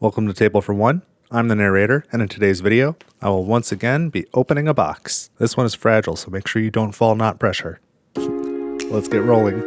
Welcome to Table for One. I'm the narrator, and in today's video, I will once again be opening a box. This one is fragile, so make sure you don't fall not pressure. Let's get rolling.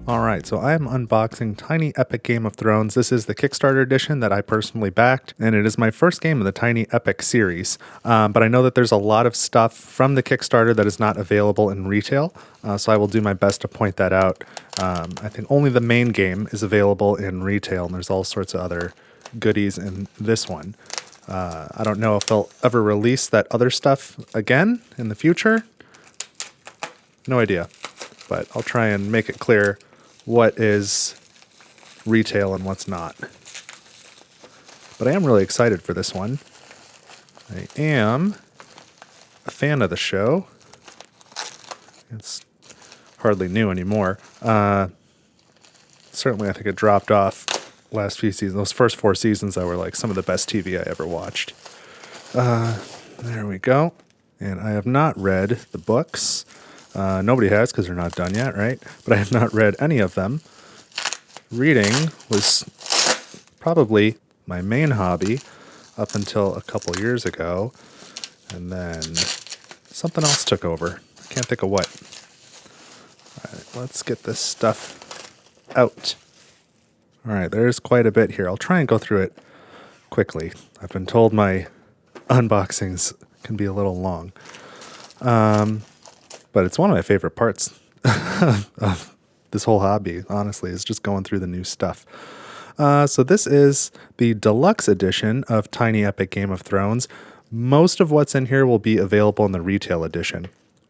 Alright, so I am unboxing Tiny Epic Game of Thrones. This is the Kickstarter edition that I personally backed, and it is my first game of the Tiny Epic series. But I know that there's a lot of stuff from the Kickstarter that is not available in retail, so I will do my best to point that out. I think only the main game is available in retail, and there's all sorts of other goodies in this one. I don't know if they'll ever release that other stuff again in the future. No idea, but I'll try and make it clear what is retail and what's not. But I am really excited for this one. I am a fan of the show. It's hardly new anymore. Certainly, I think it dropped off last few seasons. Those first 4 seasons that were like some of the best TV I ever watched. There we go. And I have not read the books. Nobody has because they're not done yet, right? But I have not read any of them. Reading was probably my main hobby up until a couple years ago. And then something else took over. I can't think of what. All right, let's get this stuff out. All right, there's quite a bit here. I'll try and go through it quickly. I've been told my unboxings can be a little long. But it's one of my favorite parts of this whole hobby, honestly, is just going through the new stuff. So this is the deluxe edition of Tiny Epic Game of Thrones. Most of what's in here will be available in the retail edition.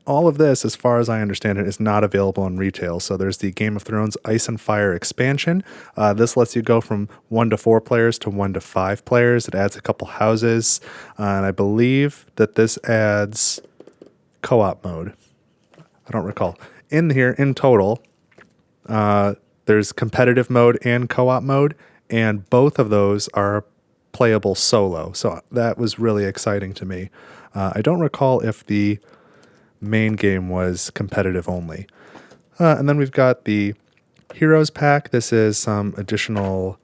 All of this, as far as I understand it, is not available in retail. So there's the Game of Thrones Ice and Fire expansion. This lets you go from 1 to 4 players to 1 to 5 players. It adds a couple houses. And I believe that this adds co-op mode. I don't recall. In here, in total, there's competitive mode and co-op mode, and both of those are playable solo. So that was really exciting to me. I don't recall if the main game was competitive only. And then we've got the Heroes Pack. This is some additional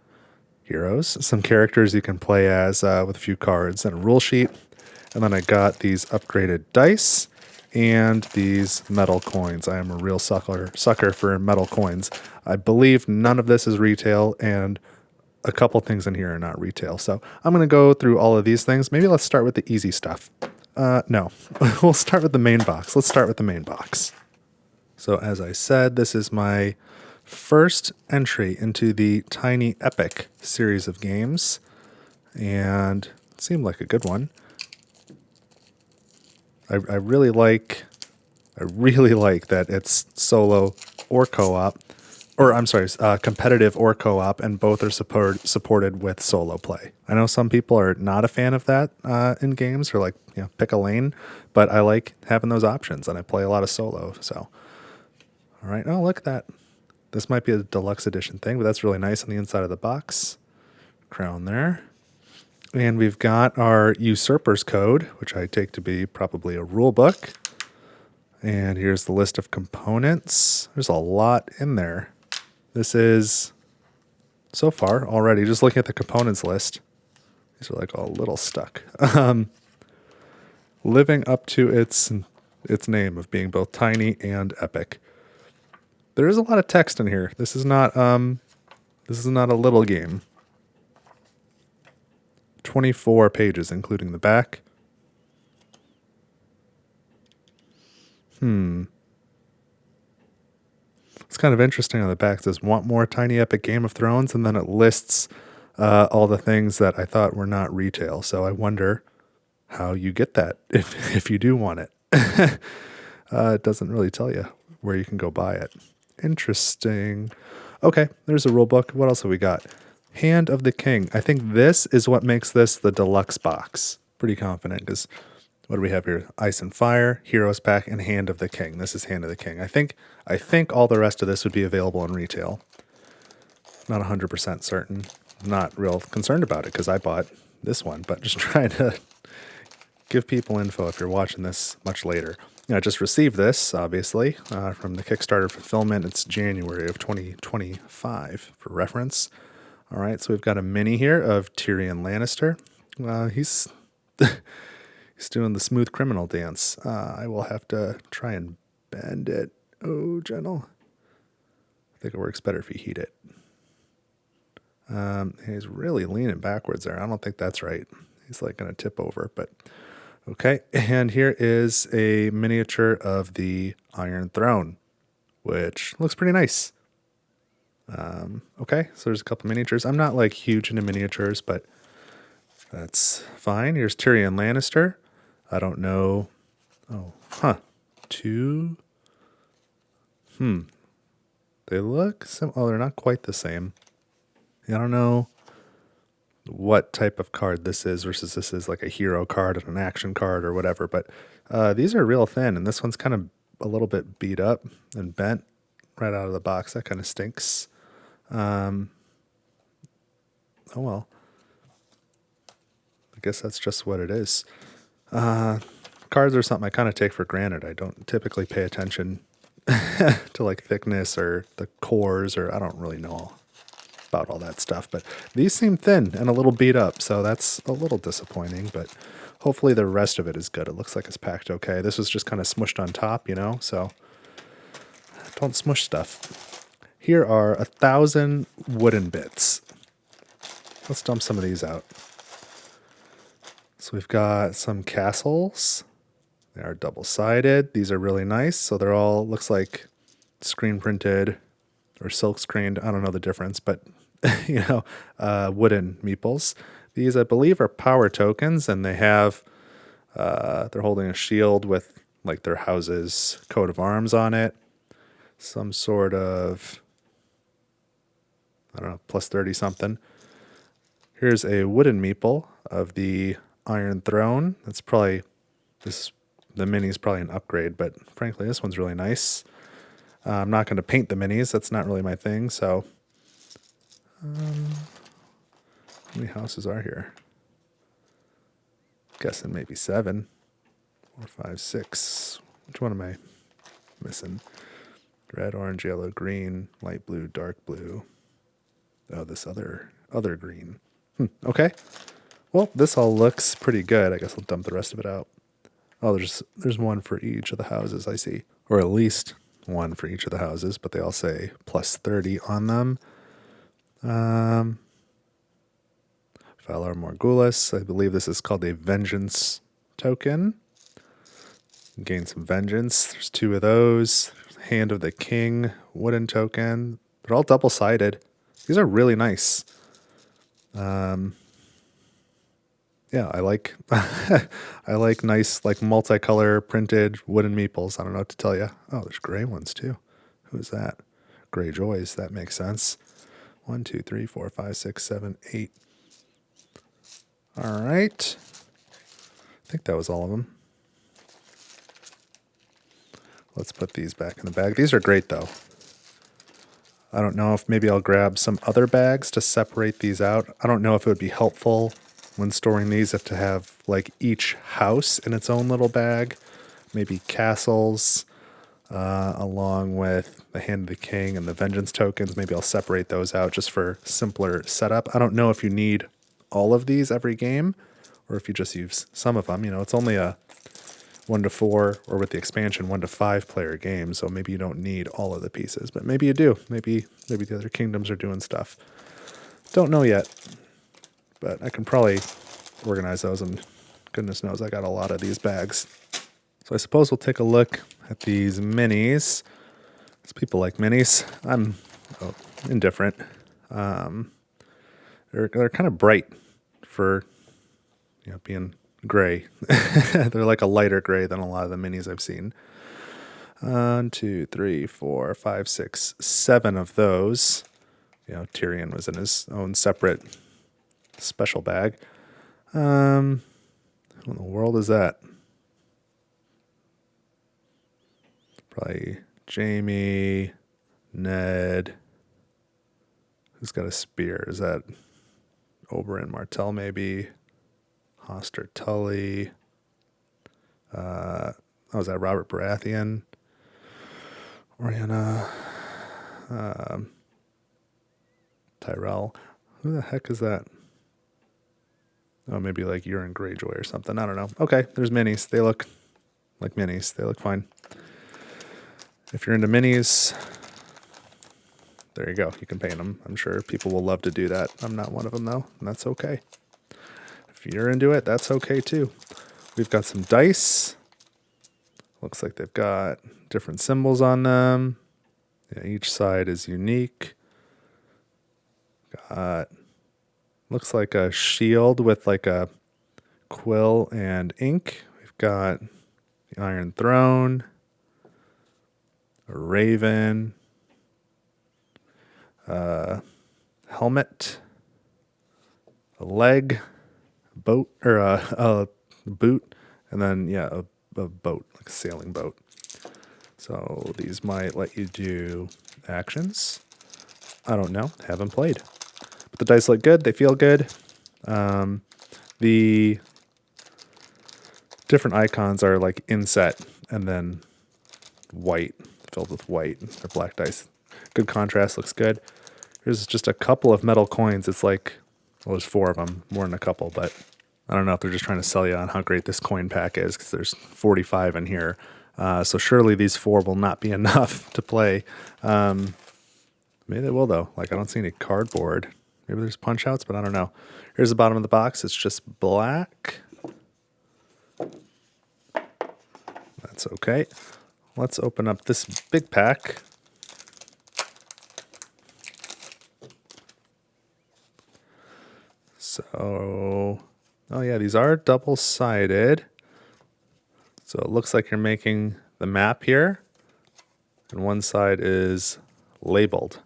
heroes, some characters you can play as with a few cards and a rule sheet. And then I got these upgraded dice and these metal coins. I am a real sucker for metal coins. I believe none of this is retail, and a couple things in here are not retail. So I'm going to go through all of these things. Maybe let's start with the easy stuff. No, we'll start with the main box. Let's start with the main box. So as I said, this is my first entry into the Tiny Epic series of games, and it seemed like a good one. I really like that it's solo or co-op, or I'm sorry, competitive or co-op, and both are supported with solo play. I know some people are not a fan of that in games, or like, pick a lane, but I like having those options, and I play a lot of solo. So, all right, oh, look at that. This might be a deluxe edition thing, but that's really nice on the inside of the box. Crown there. And we've got our Usurper's Code, which I take to be probably a rule book. And here's the list of components. There's a lot in there. This is, so far already, just looking at the components list, these are like all a little stuck. Living up to its name of being both tiny and epic. There is a lot of text in here. This is not a little game. 24 pages, including the back. It's kind of interesting on the back. It says, want more Tiny Epic Game of Thrones? And then it lists all the things that I thought were not retail. So I wonder how you get that if you do want it. It doesn't really tell you where you can go buy it. Interesting. Okay, there's a rule book. What else have we got? Hand of the King. I think this is what makes this the deluxe box. Pretty confident because What do we have here? Ice and Fire, Heroes Pack, and Hand of the King. This is Hand of the King. I think all the rest of this would be available in retail. Not 100% certain. Not real concerned about it because I bought this one, but just trying to give people info if you're watching this much later. I just received this, obviously, from the Kickstarter fulfillment. It's January of 2025 for reference. All right, so we've got a mini here of Tyrion Lannister. He's he's doing the smooth criminal dance. I will have to try and bend it. Oh, gentle. I think it works better if you heat it. He's really leaning backwards there. I don't think that's right. He's like going to tip over, but okay. And here is a miniature of the Iron Throne, which looks pretty nice. Okay, so there's a couple miniatures. I'm not like huge into miniatures, but that's fine. Here's Tyrion Lannister. I don't know. Oh, huh. Two. They look oh, they're not quite the same. I don't know what type of card this is versus this is like a hero card and an action card or whatever, but these are real thin, and this one's kind of a little bit beat up and bent right out of the box. That kind of stinks. Oh well. I guess that's just what it is. Cards are something I kind of take for granted. I don't typically pay attention to like thickness or the cores, or I don't really know about all that stuff, but these seem thin and a little beat up, so that's a little disappointing, but hopefully the rest of it is good. It looks like it's packed okay. This was just kind of smushed on top, so don't smush stuff. Here are 1,000 wooden bits. Let's dump some of these out. So we've got some castles. They are double-sided. These are really nice, so they're all, looks like screen printed or silk screened. I don't know the difference, but wooden meeples. These, I believe, are power tokens, and they have, they're holding a shield with like their house's coat of arms on it. Some sort of, I don't know, plus 30 something. Here's a wooden meeple of the Iron Throne. That's probably, the mini is probably an upgrade, but frankly, this one's really nice. I'm not going to paint the minis. That's not really my thing. So, how many houses are here? Guessing maybe 7, 4, 5, 6. Which one am I missing? Red, orange, yellow, green, light blue, dark blue. Oh, this other green. Okay. Well, this all looks pretty good. I guess I'll dump the rest of it out. Oh, there's one for each of the houses, I see. Or at least one for each of the houses, but they all say plus 30 on them. Valar Morghulis. I believe this is called a vengeance token. Gain some vengeance. There's 2 of those. Hand of the King, wooden token. They're all double-sided. These are really nice. Yeah, I like I like nice like multicolor printed wooden meeples. I don't know what to tell you. Oh, there's gray ones too. Who is that? Gray Joys. That makes sense. 1, 2, 3, 4, 5, 6, 7, 8. All right. I think that was all of them. Let's put these back in the bag. These are great though. I don't know if maybe I'll grab some other bags to separate these out. I don't know if it would be helpful when storing these if to have like each house in its own little bag, maybe castles, along with the Hand of the King and the Vengeance tokens. Maybe I'll separate those out just for simpler setup. I don't know if you need all of these every game or if you just use some of them. It's only a 1 to 4 or with the expansion 1 to 5 player game, so maybe you don't need all of the pieces, but maybe you do. Maybe the other kingdoms are doing stuff. Don't know yet. But I can probably organize those, and goodness knows I got a lot of these bags. So I suppose we'll take a look at these minis. Because people like minis. I'm indifferent. They're kind of bright for being gray. They're like a lighter gray than a lot of the minis I've seen. 1, 2, 3, 4, 5, 6, 7 of those. Tyrion was in his own separate special bag. Who in the world is that? Probably Jamie, Ned. Who's got a spear? Is that Oberyn Martell maybe? Hoster Tully. Is that Robert Baratheon? Oriana. Tyrell. Who the heck is that? Oh, maybe like Euron Greyjoy or something. I don't know. Okay, there's minis. They look like minis. They look fine. If you're into minis, there you go. You can paint them. I'm sure people will love to do that. I'm not one of them, though, and that's okay. If you're into it, that's okay, too. We've got some dice. Looks like they've got different symbols on them. Yeah, each side is unique. Looks like a shield with like a quill and ink. We've got the Iron Throne, a raven, a helmet, a leg, boat, or a boot, and then, yeah, a boat, like a sailing boat. So these might let you do actions. I don't know. Haven't played. But the dice look good. They feel good. The different icons are like inset and then white, filled with white or black dice. Good contrast. Looks good. Here's just a couple of metal coins. It's like, well, there's 4 of them, more than a couple, but I don't know if they're just trying to sell you on how great this coin pack is because there's 45 in here. So surely these 4 will not be enough to play. Maybe they will, though. Like, I don't see any cardboard. Maybe there's punch outs, but I don't know. Here's the bottom of the box. It's just black. That's okay. Let's open up this big pack. So, oh yeah, these are double-sided. So it looks like you're making the map here, and one side is labeled.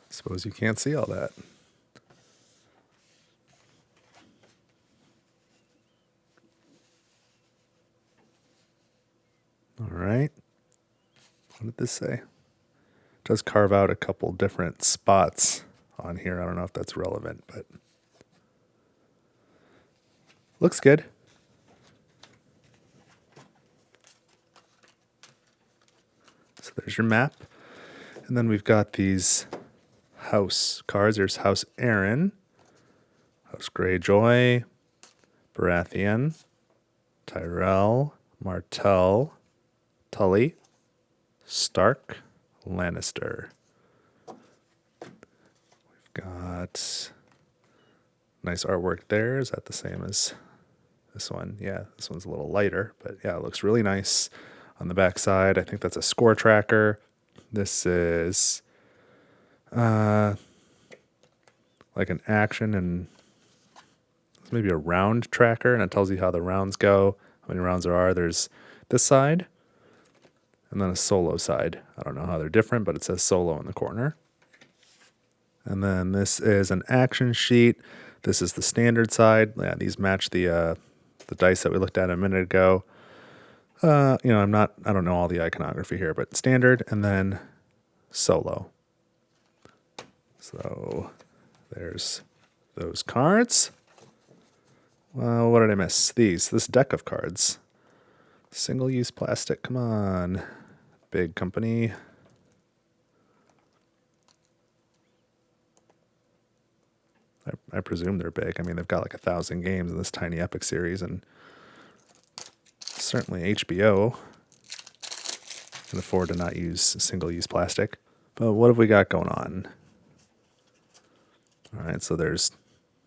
Suppose you can't see all that. All right. What did this say? It does carve out a couple different spots on here. I don't know if that's relevant, but looks good. So there's your map. And then we've got these house cards. There's House Aaron, House Greyjoy, Baratheon, Tyrell, Martell, Tully, Stark, Lannister. We've got nice artwork there. Is that the same as this one? Yeah, this one's a little lighter, but yeah, it looks really nice. On the back side, I think that's a score tracker. This is like an action and maybe a round tracker, and it tells you how the rounds go, how many rounds there are. There's this side and then a solo side. I don't know how they're different, but it says solo in the corner. And then this is an action sheet. This is the standard side. Yeah, these match the dice that we looked at a minute ago. I don't know all the iconography here, but standard and then solo. So there's those cards. Well, what did I miss? This deck of cards. Single-use plastic. Come on, big company. I presume they're big. I mean, they've got like 1,000 games in this tiny epic series, and certainly HBO can afford to not use single-use plastic. But what have we got going on? All right, so there's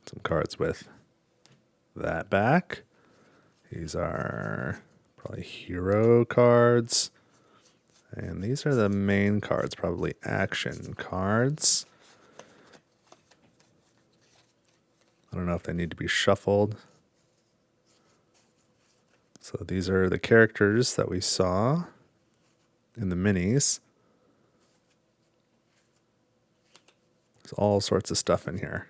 some cards with that back. These are probably hero cards. And these are the main cards, probably action cards. I don't know if they need to be shuffled. So these are the characters that we saw. in the minis. There's all sorts of stuff in here.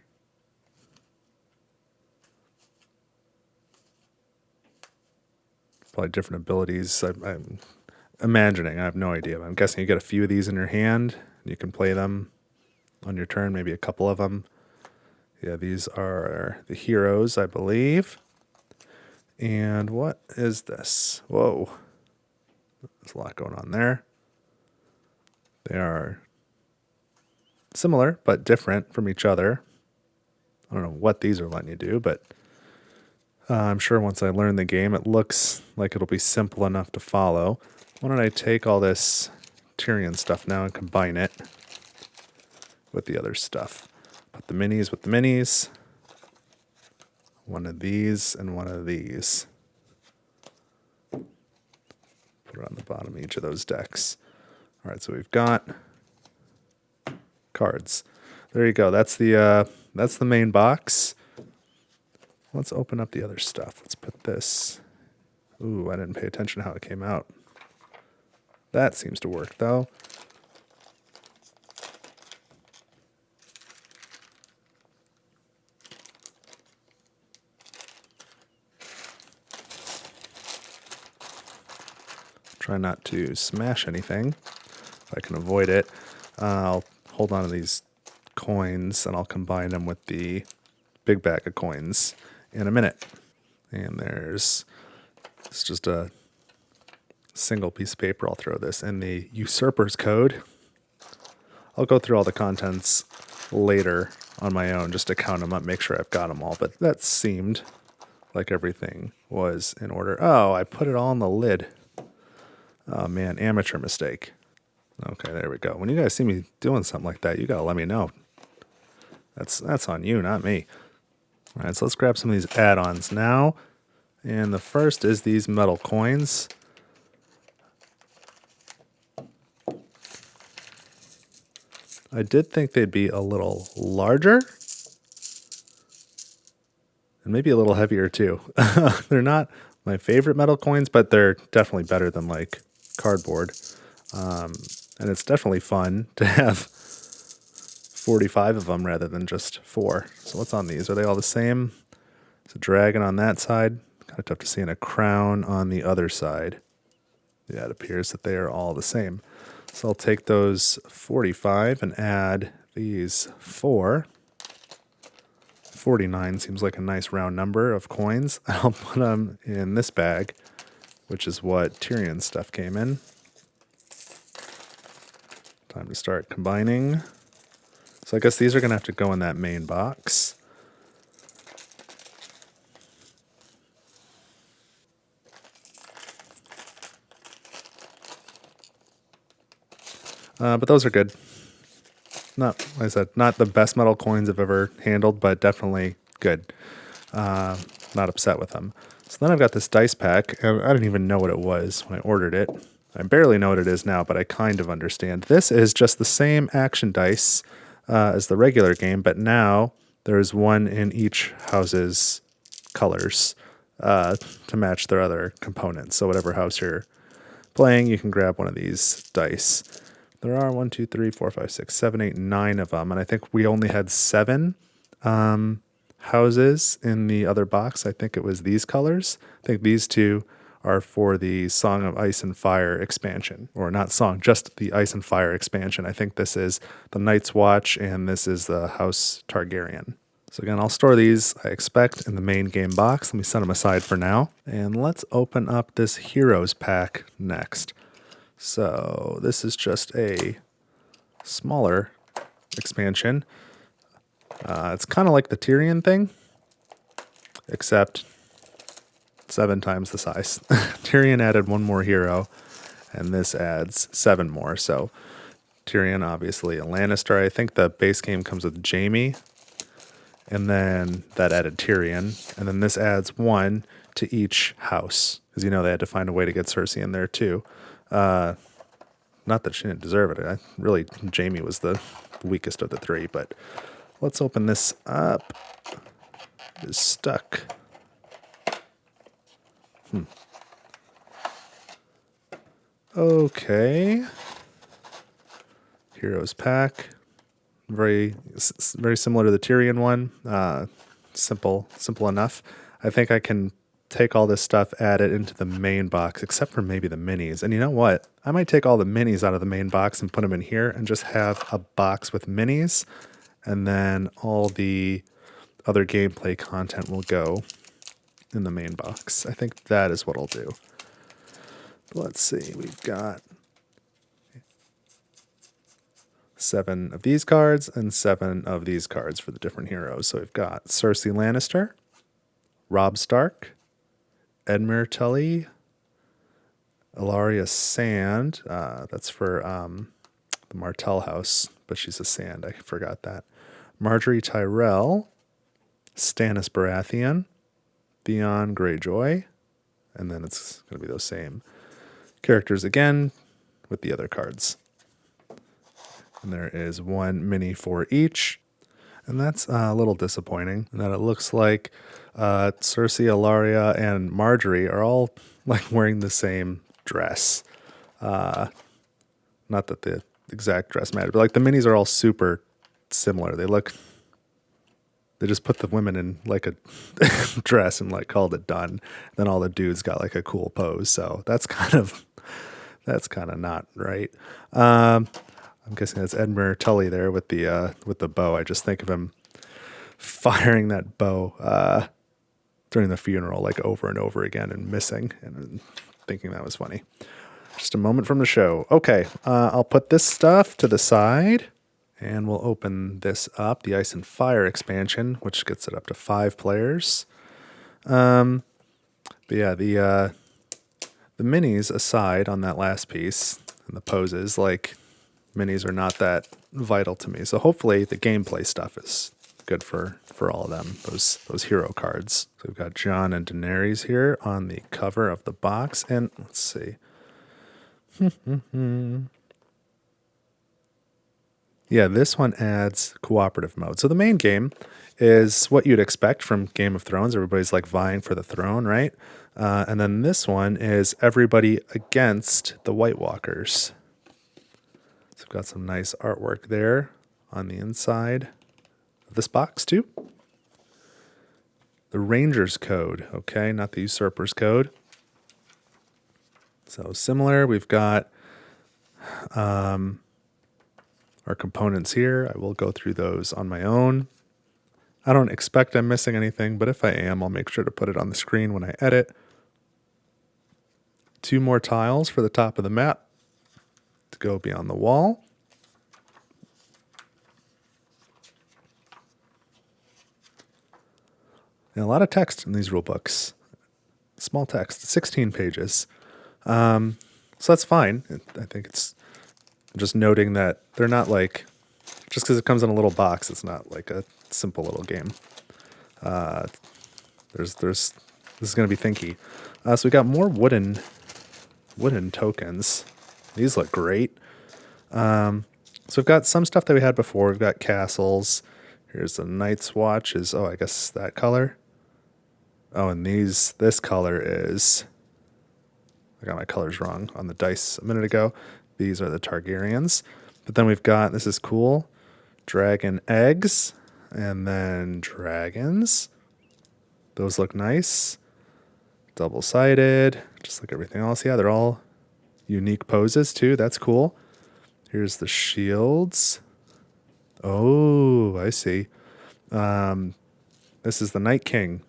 Probably different abilities. I'm imagining. I have no idea. I'm guessing you get a few of these in your hand. And you can play them on your turn, maybe a couple of them. Yeah, these are the heroes, I believe. And what is this? Whoa. There's a lot going on there. They are similar, but different from each other. I don't know what these are letting you do, but I'm sure once I learn the game, it looks like it'll be simple enough to follow. Why don't I take all this Tyrion stuff now and combine it with the other stuff? Put the minis with the minis. One of these and one of these. Put it on the bottom of each of those decks. All right, so we've got cards. There you go. That's the main box. Let's open up the other stuff. Let's put this. Ooh, I didn't pay attention to how it came out. That seems to work, though. Try not to smash anything if I can avoid it. I'll hold on to these coins and I'll combine them with the big bag of coins in a minute. And it's just a single piece of paper. I'll throw this in the usurper's code. I'll go through all the contents later on my own just to count them up, make sure I've got them all. But that seemed like everything was in order. Oh, I put it all in the lid. Oh man, amateur mistake. Okay, there we go. When you guys see me doing something like that, you gotta let me know. That's on you, not me. All right, so let's grab some of these add-ons now. And the first is these metal coins. I did think they'd be a little larger. And maybe a little heavier too. They're not my favorite metal coins, but they're definitely better than like cardboard. And it's definitely fun to have 45 of them rather than just 4. So what's on these? Are they all the same? There's a dragon on that side. Kind of tough to see, and a crown on the other side. Yeah, it appears that they are all the same. So I'll take those 45 and add these 4. 49 seems like a nice round number of coins. I'll put them in this bag, which is what Tyrion's stuff came in. Time to start combining. So I guess these are going to have to go in that main box. But those are good. Not, like I said, not the best metal coins I've ever handled, but definitely good. Not upset with them. So then I've got this dice pack. I didn't even know what it was when I ordered it. I barely know what it is now, but I kind of understand. This is just the same action dice as the regular game, but now there's one in each house's colors to match their other components. So whatever house you're playing, you can grab one of these dice. There are 1, 2, 3, 4, 5, 6, 7, 8, 9 of them, and I think we only had 7 houses in the other box. I think it was these colors. I think these two are for the Song of Ice and Fire expansion, or not song, just the Ice and Fire expansion. I think this is the Night's Watch, and this is the House Targaryen. So again, I'll store these, I expect, in the main game box. Let me set them aside for now. And let's open up this Heroes pack next. So this is just a smaller expansion. It's kind of like the Tyrion thing, except 7 times the size. Tyrion added 1 more hero, and this adds 7 more. So Tyrion, obviously a Lannister. I think the base game comes with Jaime, and then that added Tyrion, and then this adds 1 to each house, because you know they had to find a way to get Cersei in there too. Not that she didn't deserve it. Really, Jaime was the weakest of the 3, but let's open this up. It is stuck. Okay. Heroes pack. Very similar to the Tyrion one. Simple enough. I think I can take all this stuff, add it into the main box, except for maybe the minis. And you know what? I might take all the minis out of the main box and put them in here and just have a box with minis, and then all the other gameplay content will go in the main box. I think that is what I'll do. Let's see. We've got 7 of these cards and 7 of these cards for the different heroes. So we've got Cersei Lannister, Robb Stark, Edmure Tully, Ilaria Sand. That's for the Martell house, but she's a Sand. I forgot that. Marjorie Tyrell, Stannis Baratheon, Theon Greyjoy, and then it's going to be those same characters again with the other cards. And there is 1 mini for each. And that's a little disappointing in that it looks like Cersei, Ilaria, and Marjorie are all like wearing the same dress. Not that the exact dress matters, but like the minis are all super similar. They just put the women in like a dress and like called it done. Then all the dudes got like a cool pose. So that's kind of not right. I'm guessing that's Edmure Tully there with the bow. I just think of him firing that bow during the funeral like over and over again and missing, and thinking that was funny. Just a moment from the show. Okay, I'll put this stuff to the side, and we'll open this up, the Ice and Fire expansion, which gets it up to 5 players. But yeah, the minis aside on that last piece and the poses, like, minis are not that vital to me. So hopefully the gameplay stuff is good for all of them, those hero cards. So we've got Jon and Daenerys here on the cover of the box. And let's see. Yeah, this one adds cooperative mode. So the main game is what you'd expect from Game of Thrones. Everybody's like vying for the throne, right? And then this one is everybody against the White Walkers. So we've got some nice artwork there on the inside of this box too. The Ranger's Code, okay, not the Usurper's Code. So similar, we've got our components here. I will go through those on my own. I don't expect I'm missing anything, but if I am, I'll make sure to put it on the screen when I edit. 2 more tiles for the top of the map to go beyond the wall. And a lot of text in these rule books. Small text, 16 pages. So that's fine. I think it's just noting that they're not like, just because it comes in a little box, it's not like a simple little game. This is going to be thinky. So we got more wooden tokens. These look great. So we've got some stuff that we had before. We've got castles. Here's the Night's Watch. I guess that color. Oh, and this color is, I got my colors wrong on the dice a minute ago. These are the Targaryens. But then we've got, this is cool, dragon eggs, and then dragons. Those look nice. Double-sided, just like everything else. Yeah, they're all unique poses too. That's cool. Here's the shields. Oh, I see. This is the Night King.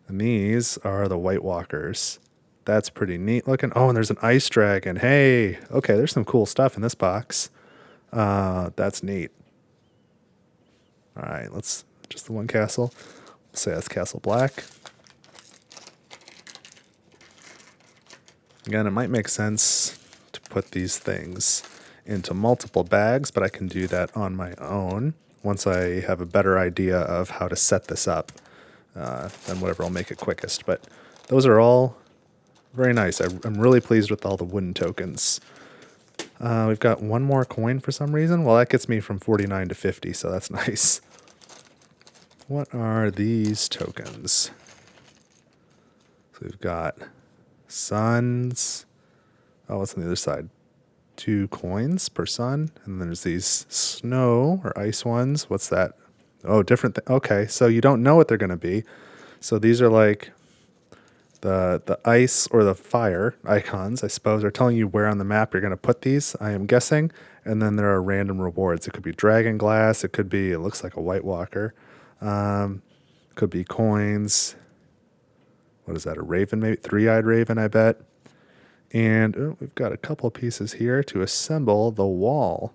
And these are the White Walkers. That's pretty neat looking. Oh, and there's an ice dragon. Hey, okay, there's some cool stuff in this box. That's neat. All right, just the one castle. Let's say that's Castle Black. Again, it might make sense to put these things into multiple bags, but I can do that on my own once I have a better idea of how to set this up. Then whatever will make it quickest. But those are all very nice. I'm really pleased with all the wooden tokens. We've got 1 more coin for some reason. Well, that gets me from 49 to 50, so that's nice. What are these tokens? So we've got suns, Oh, what's on the other side? 2 coins per sun. And then there's these snow or ice ones. What's that? Oh, different. Okay, so you don't know what they're going to be. So these are like the ice or the fire icons, I suppose, are telling you where on the map you're going to put these, I am guessing. And then there are random rewards. It could be dragon glass. It could be, it looks like a White Walker. Could be coins. What is that, a raven maybe? 3-eyed raven, I bet. And we've got a couple pieces here to assemble the wall.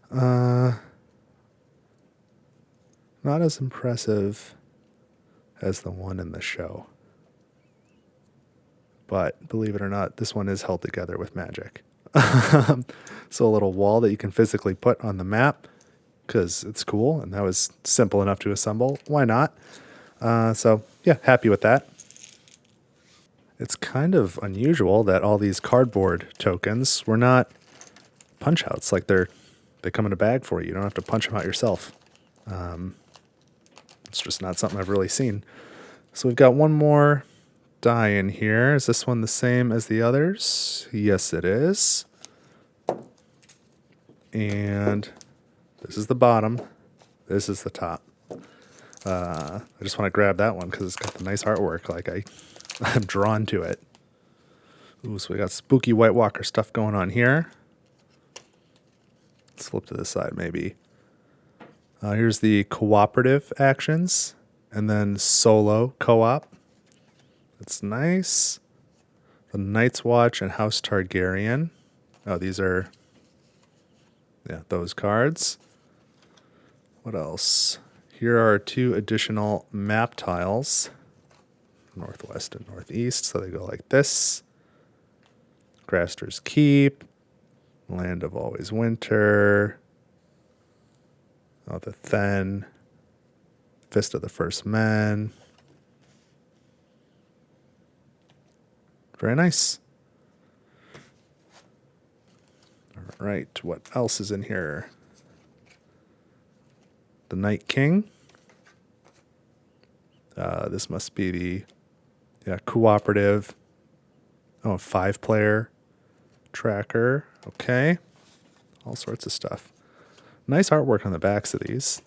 Not as impressive as the one in the show. But believe it or not, this one is held together with magic. So a little wall that you can physically put on the map because it's cool, and that was simple enough to assemble. Why not? So yeah, happy with that. It's kind of unusual that all these cardboard tokens were not punch outs. Like they come in a bag for you. You don't have to punch them out yourself. It's just not something I've really seen. So we've got one more die in here. Is this one the same as the others? Yes, it is. And this is the bottom. This is the top. I just want to grab that one because it's got the nice artwork. Like I'm drawn to it. Ooh, so we got spooky White Walker stuff going on here. Let's flip to this side maybe. Here's the cooperative actions and then solo co-op. That's nice. The Night's Watch and House Targaryen. Oh, these are, yeah, those cards. What else? Here are 2 additional map tiles. Northwest and northeast, so they go like this. Graster's Keep. Land of Always Winter. Oh, the Then. Fist of the First Men. Very nice. All right, what else is in here? The Night King. This must be the cooperative. Oh, 5-player tracker. Okay. All sorts of stuff. Nice artwork on the backs of these.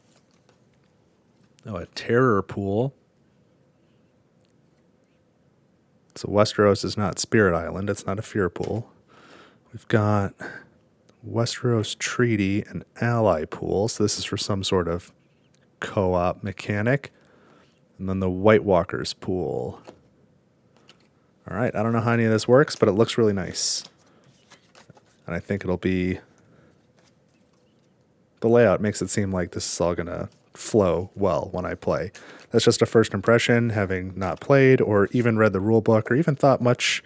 Oh, a terror pool. So Westeros is not Spirit Island. It's not a fear pool. We've got Westeros Treaty and Ally pool. So this is for some sort of co-op mechanic. And then the White Walkers pool. All right, I don't know how any of this works, but it looks really nice. And I think it'll be... The layout makes it seem like this is all going to flow well when I play. That's just a first impression, having not played or even read the rule book or even thought much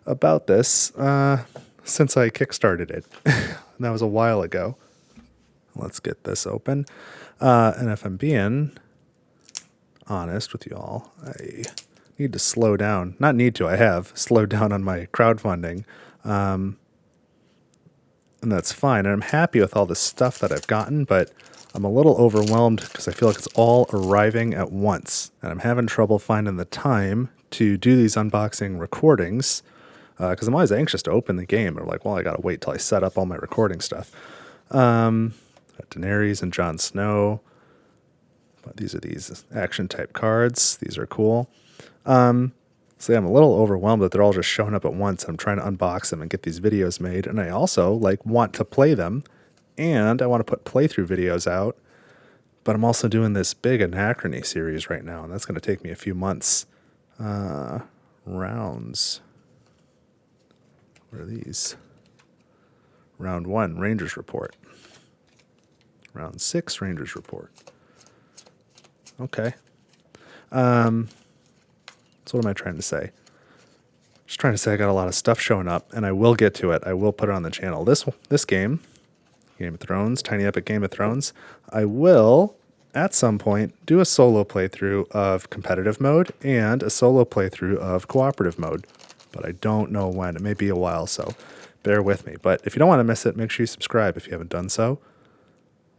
about this since I kickstarted it. And that was a while ago. Let's get this open. And if I'm being honest with you all, I need to slow down. Not need to, I have slowed down on my crowdfunding. And that's fine. And I'm happy with all the stuff that I've gotten, but I'm a little overwhelmed because I feel like it's all arriving at once. And I'm having trouble finding the time to do these unboxing recordings because I'm always anxious to open the game. I'm like, well, I got to wait till I set up all my recording stuff. Daenerys and Jon Snow. But these are these action type cards. These are cool. So yeah, I'm a little overwhelmed that they're all just showing up at once. I'm trying to unbox them and get these videos made. And I also want to play them. And I want to put playthrough videos out. But I'm also doing this big Anachrony series right now. And that's going to take me a few months. Rounds. What are these? Round 1, Rangers Report. Round 6, Rangers Report. Okay. So what am I trying to say? Just trying to say I got a lot of stuff showing up, and I will get to it. I will put it on the channel. This game, Game of Thrones, Tiny Epic Game of Thrones, I will, at some point, do a solo playthrough of competitive mode and a solo playthrough of cooperative mode. But I don't know when. It may be a while, so bear with me. But if you don't want to miss it, make sure you subscribe if you haven't done so.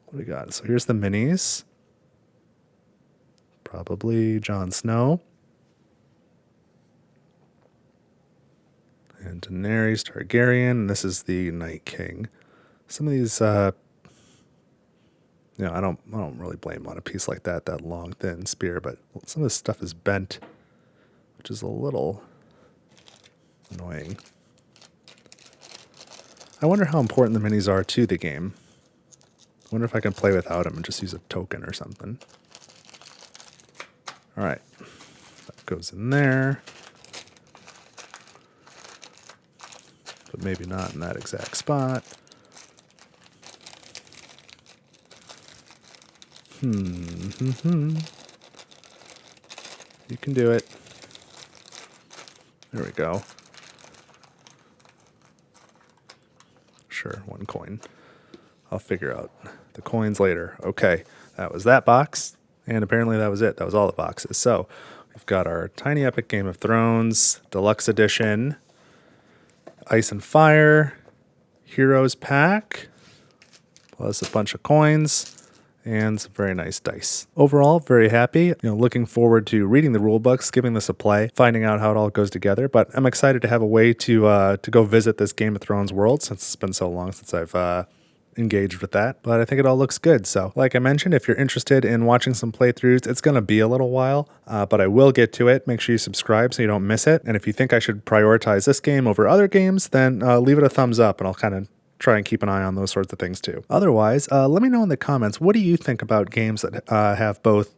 What do we got? So here's the minis. Probably Jon Snow. And Daenerys Targaryen, and this is the Night King. Some of these, I don't really blame on a piece like that long, thin spear, but some of this stuff is bent, which is a little annoying. I wonder how important the minis are to the game. I wonder if I can play without them and just use a token or something. All right, that goes in there. But maybe not in that exact spot. You can do it. There we go. Sure, 1 coin. I'll figure out the coins later. Okay, that was that box. And apparently that was it. That was all the boxes. So we've got our Tiny Epic Game of Thrones Deluxe Edition, Ice and Fire, Heroes Pack, plus a bunch of coins, and some very nice dice. Overall, very happy. Looking forward to reading the rule books, giving this a play, finding out how it all goes together. But I'm excited to have a way to go visit this Game of Thrones world since it's been so long since I've engaged with that. But I think it all looks good. So, like I mentioned, if you're interested in watching some playthroughs, it's going to be a little while, but I will get to it. Make sure you subscribe so you don't miss it. And if you think I should prioritize this game over other games, then leave it a thumbs up, and I'll kind of try and keep an eye on those sorts of things too. Otherwise, let me know in the comments, what do you think about games that have both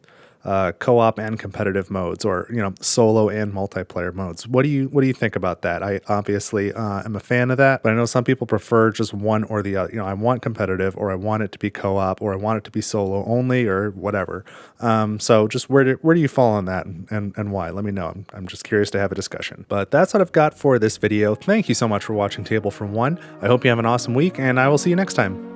co-op and competitive modes, or solo and multiplayer modes? What do you think about that? I obviously am a fan of that, but I know some people prefer just one or the other. I want competitive, or I want it to be co-op, or I want it to be solo only, or whatever. So just where do you fall on that, and why? Let me know. I'm just curious to have a discussion. But that's what I've got for this video. Thank you so much for watching Table for One. I hope you have an awesome week, and I will see you next time.